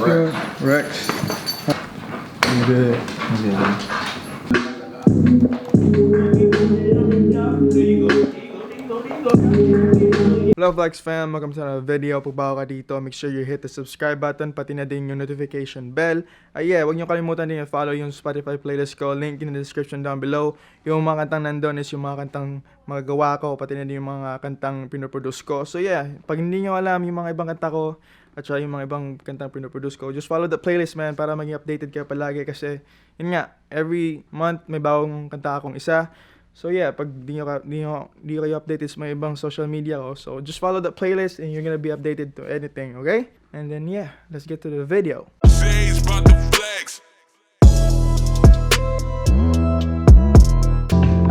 Rex. I'm good. Hello Vlogs fam, welcome to another video. Pag bago ka dito, make sure you hit the subscribe button, pati na din yung notification bell. Huwag nyo kalimutan din i-follow yung Spotify playlist ko, link in the description down below. Yung mga kantang nandun is yung mga kantang magagawa ko, pati na din yung mga kantang pinoproduce ko. So pag hindi nyo alam yung mga ibang kanta ko, at saka yung mga ibang kantang pinoproduce ko, just follow the playlist man, para maging updated kayo palagi. Kasi yun nga, every month may bagong kanta akong isa. So pag di kayo updated sa mga ibang social media ko, so just follow the playlist and you're gonna be updated to anything, okay? And then let's get to the video. I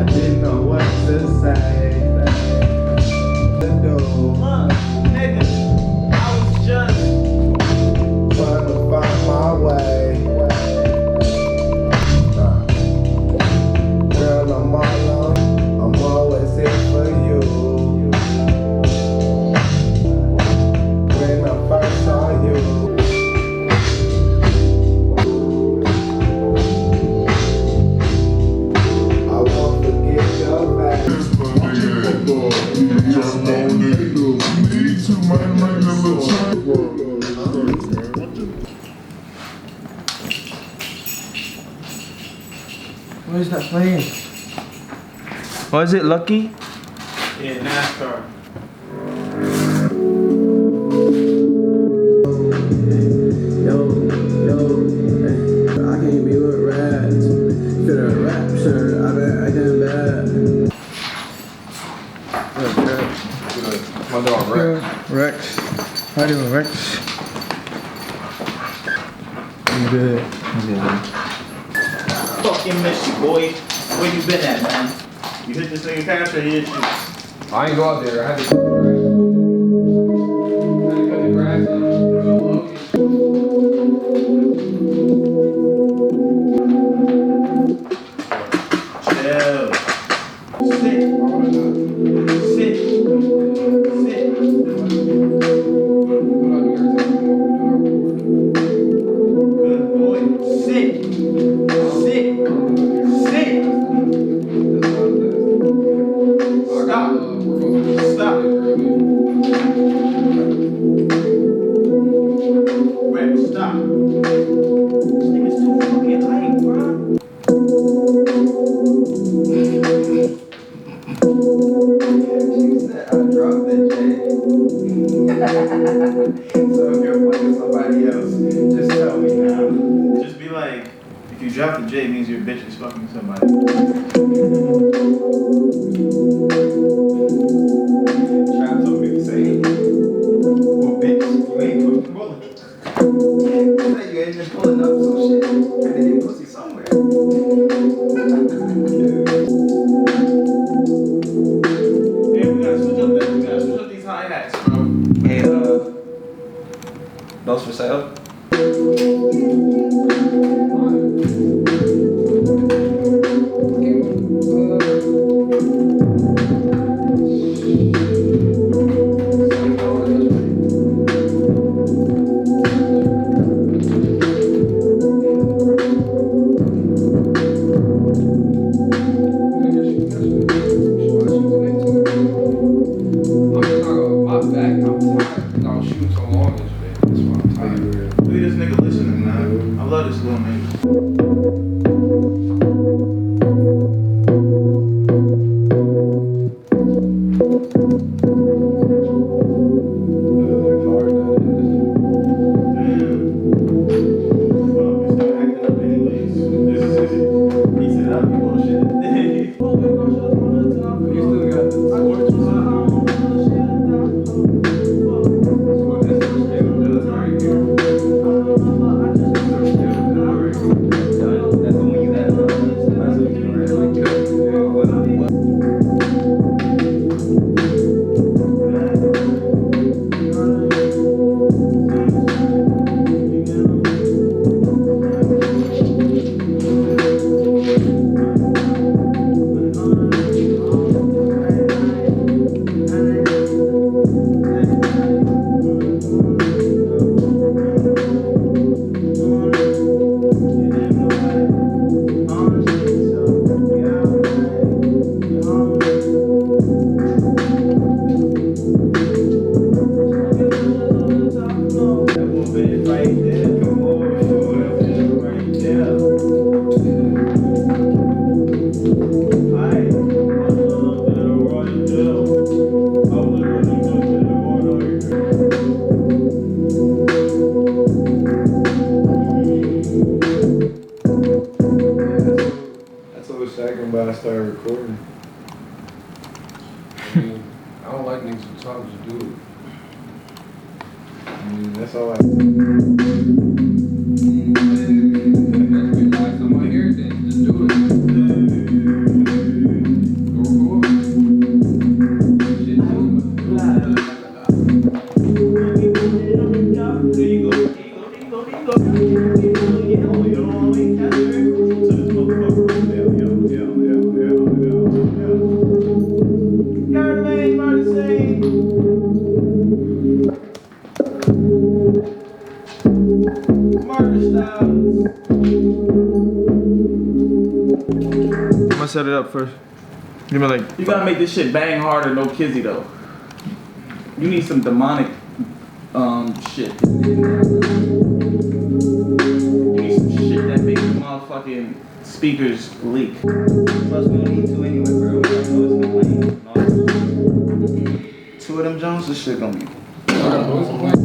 didn't know what to say. Nigga, I was just trying to find my way. Girl, I'm always here for you. When I first saw you, I won't forget your face. What is that playing? Was it Lucky? Yeah, NASCAR. Yo, I can't be with rats. Fit a rap shirt, I bet I can bad. My dog Rex. Rex. How you doing, Rex? I'm good. Fucking miss you, boy. Where you been at, man? You hit this nigga cash or he hit you? I ain't go out there. I had to cut the grass and chill. Sit. Good boy. Sit. Stop. Rex, stop. This nigga's too fucking hype, bro. She said I dropped the J. So if you're fucking somebody else, just tell me now. Just be like, if you drop the J, it means your bitch is fucking somebody. Trap told me to say, well, bitch, you ain't putting rolling. You ain't just pulling up some shit, and then you pussy somewhere. Hey, we gotta switch up these hi-hats, bro. Hey, those for sale? Look at this nigga listening, man. I love this little nigga. don't like niggas who talk, just do it. That's all I. That's the last time I hear it, then just do it. Go record. Shit, There you go. I'm gonna set it up first. Give me like. You gotta make this shit bang harder, no kizzy though. You need some demonic shit. You need some shit that makes the motherfucking speakers leak. Plus, we don't need to anyway, bro. I know it's gonna play. Two of them Jones, this shit gonna be. y'all got a noise complaint?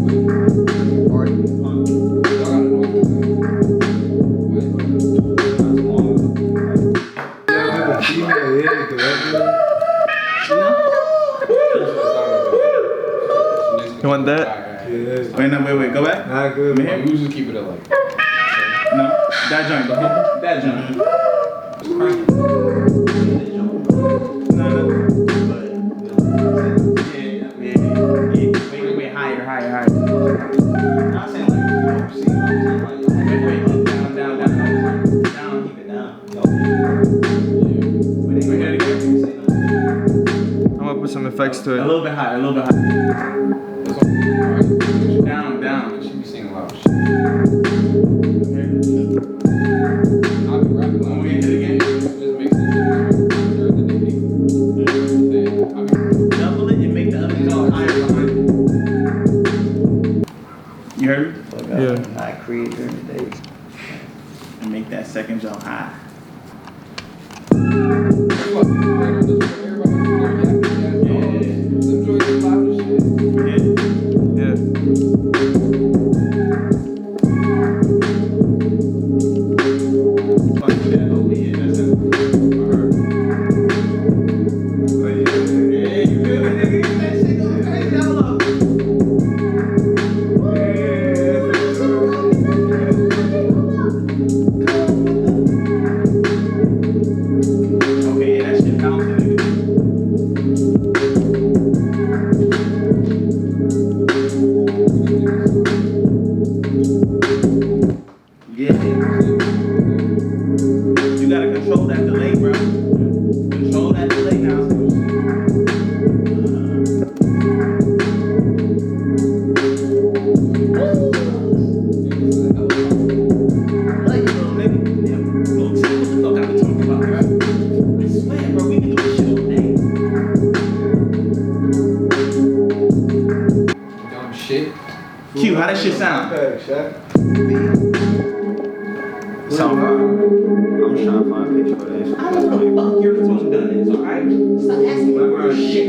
Party. Y'all got a noise You want that? complaint? Wait, no, wait, go back. Not good, Come Yeah. here. We usually keep it at like. No, that joint, go ahead. That joint. No. Wait, higher. Not saying like, Wait, down. keep it down. I'm gonna put some effects to A it. little bit higher. That's all. Alright. Down. She be singing loud shit. I'll be rapping loud. We hit it again. Just make sense. During the day. Double it and make the other joint higher behind it. You heard me? Yeah. I create during the day. And make that second jump high. Yeah. You gotta control that delay, bro. Control that delay now. Like, little nigga. Yeah, look, see what the fuck I be talking about, bro. I swear, bro, we can do this shit all day. Dumb shit. Q, how that shit sound? Okay, Shaq. Sound fire. I'm trying to find a picture for this. I don't know what the fuck your phone done is, alright? Stop asking me for shit.